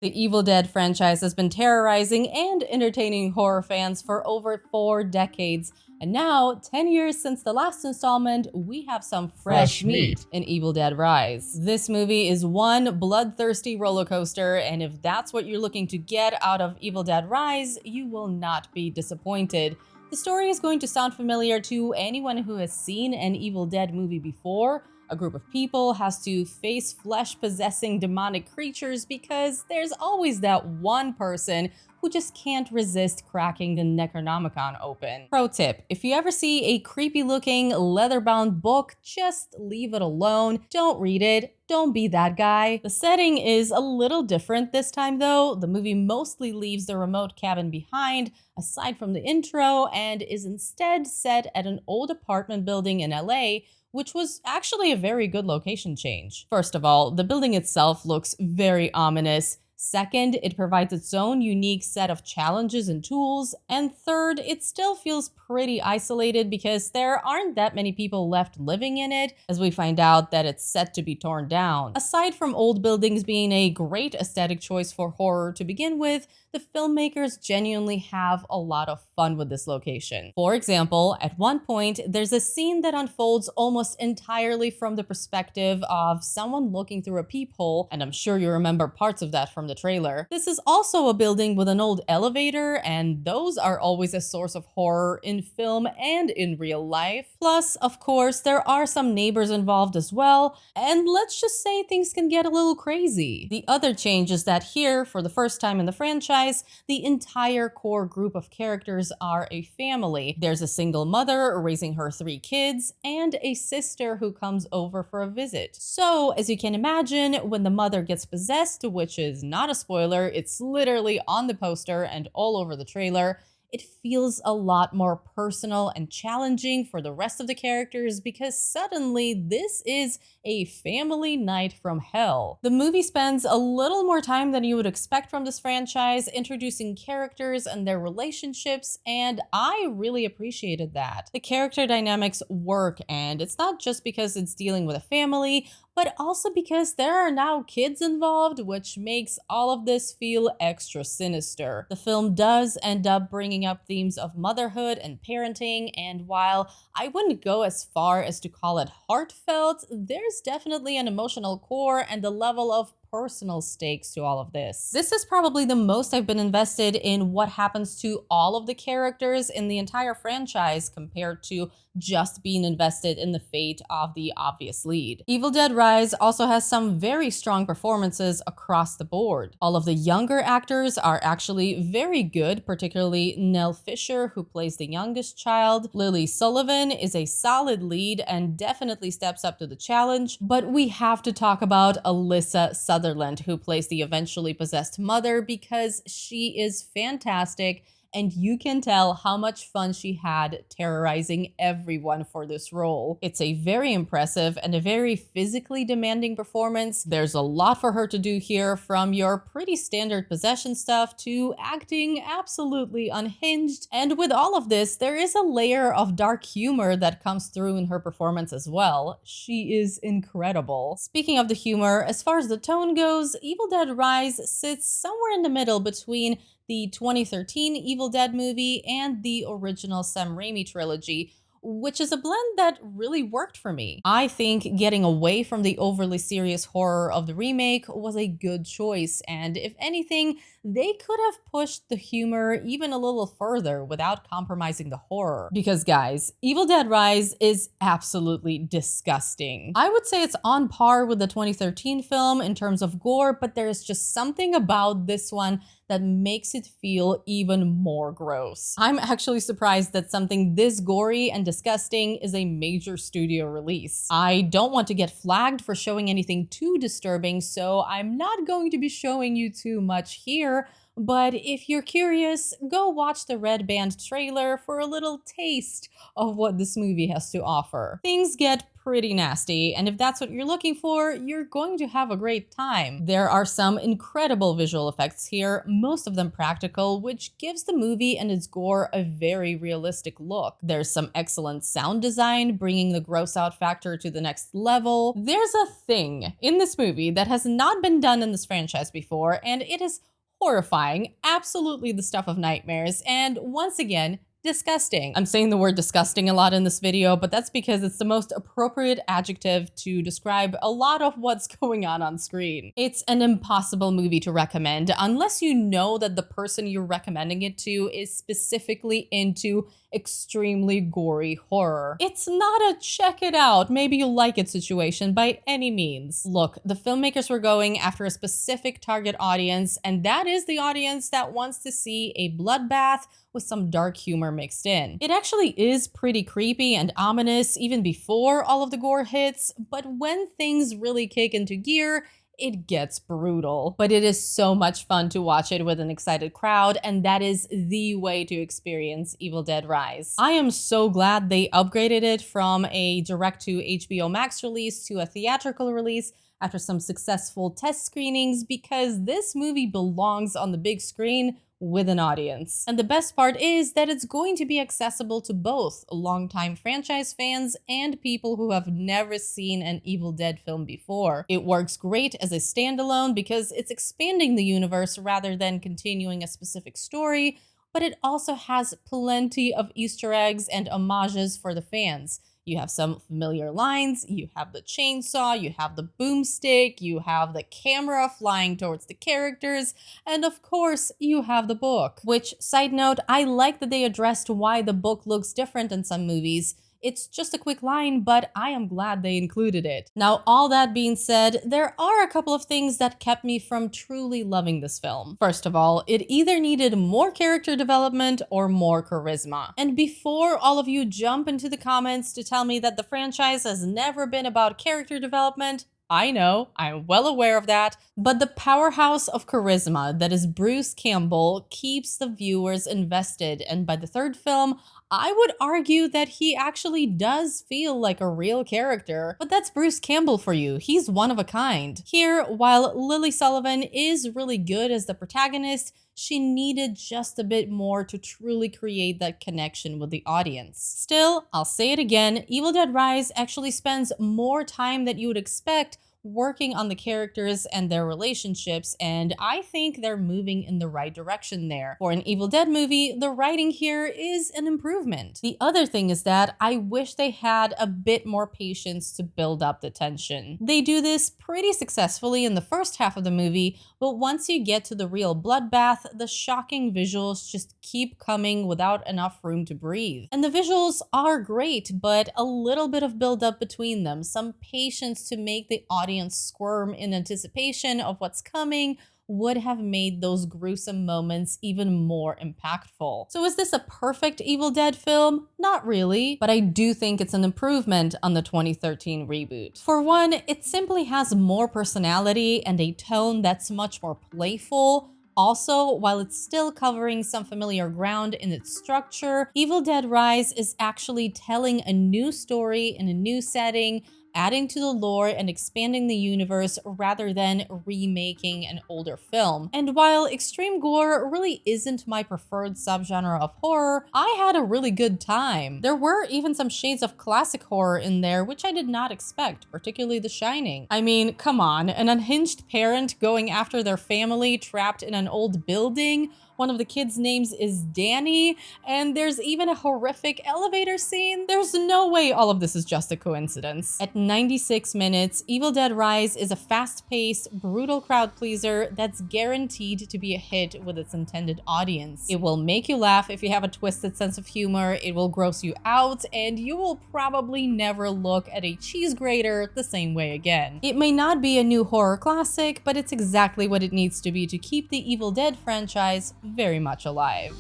The Evil Dead franchise has been terrorizing and entertaining horror fans for over 4 decades. And now, 10 years since the last installment, we have some fresh meat in Evil Dead Rise. This movie is one bloodthirsty roller coaster, and if that's what you're looking to get out of Evil Dead Rise, you will not be disappointed. The story is going to sound familiar to anyone who has seen an Evil Dead movie before. A group of people has to face flesh-possessing demonic creatures because there's always that one person who just can't resist cracking the Necronomicon open. Pro tip, if you ever see a creepy-looking, leather-bound book, just leave it alone. Don't read it. Don't be that guy. The setting is a little different this time though. The movie mostly leaves the remote cabin behind, aside from the intro, and is instead set at an old apartment building in LA, which was actually a very good location change. First of all, the building itself looks very ominous. Second, it provides its own unique set of challenges and tools. And third, it still feels pretty isolated because there aren't that many people left living in it, as we find out that it's set to be torn down. Aside from old buildings being a great aesthetic choice for horror to begin with, the filmmakers genuinely have a lot of fun with this location. For example, at one point, there's a scene that unfolds almost entirely from the perspective of someone looking through a peephole, and I'm sure you remember parts of that from the trailer. This is also a building with an old elevator, and those are always a source of horror in film and in real life. Plus, of course, there are some neighbors involved as well, and let's just say things can get a little crazy. The other change is that here, for the first time in the franchise, the entire core group of characters are a family. There's a single mother raising her 3 kids, and a sister who comes over for a visit. So, as you can imagine, when the mother gets possessed, which is not a spoiler, it's literally on the poster and all over the trailer, it feels a lot more personal and challenging for the rest of the characters because suddenly this is a family night from hell. The movie spends a little more time than you would expect from this franchise, introducing characters and their relationships, and I really appreciated that. The character dynamics work, and it's not just because it's dealing with a family, but also because there are now kids involved, which makes all of this feel extra sinister. The film does end up bringing up themes of motherhood and parenting, and while I wouldn't go as far as to call it heartfelt, there's definitely an emotional core and a level of personal stakes to all of this. This is probably the most I've been invested in what happens to all of the characters in the entire franchise compared to just being invested in the fate of the obvious lead. Evil Dead Rise also has some very strong performances across the board. All of the younger actors are actually very good, particularly Nell Fisher, who plays the youngest child. Lily Sullivan is a solid lead and definitely steps up to the challenge, but we have to talk about Alyssa Sutherland, who plays the eventually possessed mother, because she is fantastic, and you can tell how much fun she had terrorizing everyone for this role. It's a very impressive and a very physically demanding performance. There's a lot for her to do here, from your pretty standard possession stuff to acting absolutely unhinged. And with all of this, there is a layer of dark humor that comes through in her performance as well. She is incredible. Speaking of the humor, as far as the tone goes, Evil Dead Rise sits somewhere in the middle between the 2013 Evil Dead movie and the original Sam Raimi trilogy, which is a blend that really worked for me. I think getting away from the overly serious horror of the remake was a good choice, and if anything, they could have pushed the humor even a little further without compromising the horror. Because guys, Evil Dead Rise is absolutely disgusting. I would say it's on par with the 2013 film in terms of gore, but there's just something about this one that makes it feel even more gross. I'm actually surprised that something this gory and disgusting is a major studio release. I don't want to get flagged for showing anything too disturbing, so I'm not going to be showing you too much here, but if you're curious, go watch the Red Band trailer for a little taste of what this movie has to offer. Things get pretty nasty, and if that's what you're looking for, you're going to have a great time. There are some incredible visual effects here, most of them practical, which gives the movie and its gore a very realistic look. There's some excellent sound design, bringing the gross out factor to the next level. There's a thing in this movie that has not been done in this franchise before, and it is horrifying, absolutely the stuff of nightmares, and once again, disgusting. I'm saying the word disgusting a lot in this video, but that's because it's the most appropriate adjective to describe a lot of what's going on screen. It's an impossible movie to recommend unless you know that the person you're recommending it to is specifically into extremely gory horror. It's not a check it out, maybe you'll like it situation by any means. Look, the filmmakers were going after a specific target audience, and that is the audience that wants to see a bloodbath with some dark humor mixed in. It actually is pretty creepy and ominous even before all of the gore hits, but when things really kick into gear, it gets brutal. But it is so much fun to watch it with an excited crowd, and that is the way to experience Evil Dead Rise. I am so glad they upgraded it from a direct to HBO Max release to a theatrical release after some successful test screenings, because this movie belongs on the big screen with an audience. And the best part is that it's going to be accessible to both longtime franchise fans and people who have never seen an Evil Dead film before. It works great as a standalone because it's expanding the universe rather than continuing a specific story, but it also has plenty of Easter eggs and homages for the fans. You have some familiar lines, you have the chainsaw, you have the boomstick, you have the camera flying towards the characters, and of course, you have the book. Which, side note, I like that they addressed why the book looks different in some movies. It's just a quick line, but I am glad they included it. Now, all that being said, there are a couple of things that kept me from truly loving this film. First of all, it either needed more character development or more charisma. And before all of you jump into the comments to tell me that the franchise has never been about character development, I know, I'm well aware of that, but the powerhouse of charisma that is Bruce Campbell keeps the viewers invested, and by the third film, I would argue that he actually does feel like a real character, but that's Bruce Campbell for you. He's one of a kind. Here, while Lily Sullivan is really good as the protagonist, she needed just a bit more to truly create that connection with the audience. Still, I'll say it again, Evil Dead Rise actually spends more time than you would expect working on the characters and their relationships, and I think they're moving in the right direction there. For an Evil Dead movie, the writing here is an improvement. The other thing is that I wish they had a bit more patience to build up the tension. They do this pretty successfully in the first half of the movie, but once you get to the real bloodbath, the shocking visuals just keep coming without enough room to breathe. And the visuals are great, but a little bit of build up between them, some patience to make the audience squirm in anticipation of what's coming, would have made those gruesome moments even more impactful. So is this a perfect Evil Dead film? Not really, but I do think it's an improvement on the 2013 reboot. For one, it simply has more personality and a tone that's much more playful. Also, while it's still covering some familiar ground in its structure, Evil Dead Rise is actually telling a new story in a new setting, adding to the lore and expanding the universe rather than remaking an older film. And while extreme gore really isn't my preferred subgenre of horror, I had a really good time. There were even some shades of classic horror in there, which I did not expect, particularly The Shining. I mean, come on, an unhinged parent going after their family trapped in an old building. One of the kids' names is Danny, and there's even a horrific elevator scene. There's no way all of this is just a coincidence. At 96 minutes, Evil Dead Rise is a fast-paced, brutal crowd pleaser that's guaranteed to be a hit with its intended audience. It will make you laugh if you have a twisted sense of humor, it will gross you out, and you will probably never look at a cheese grater the same way again. It may not be a new horror classic, but it's exactly what it needs to be to keep the Evil Dead franchise very much alive.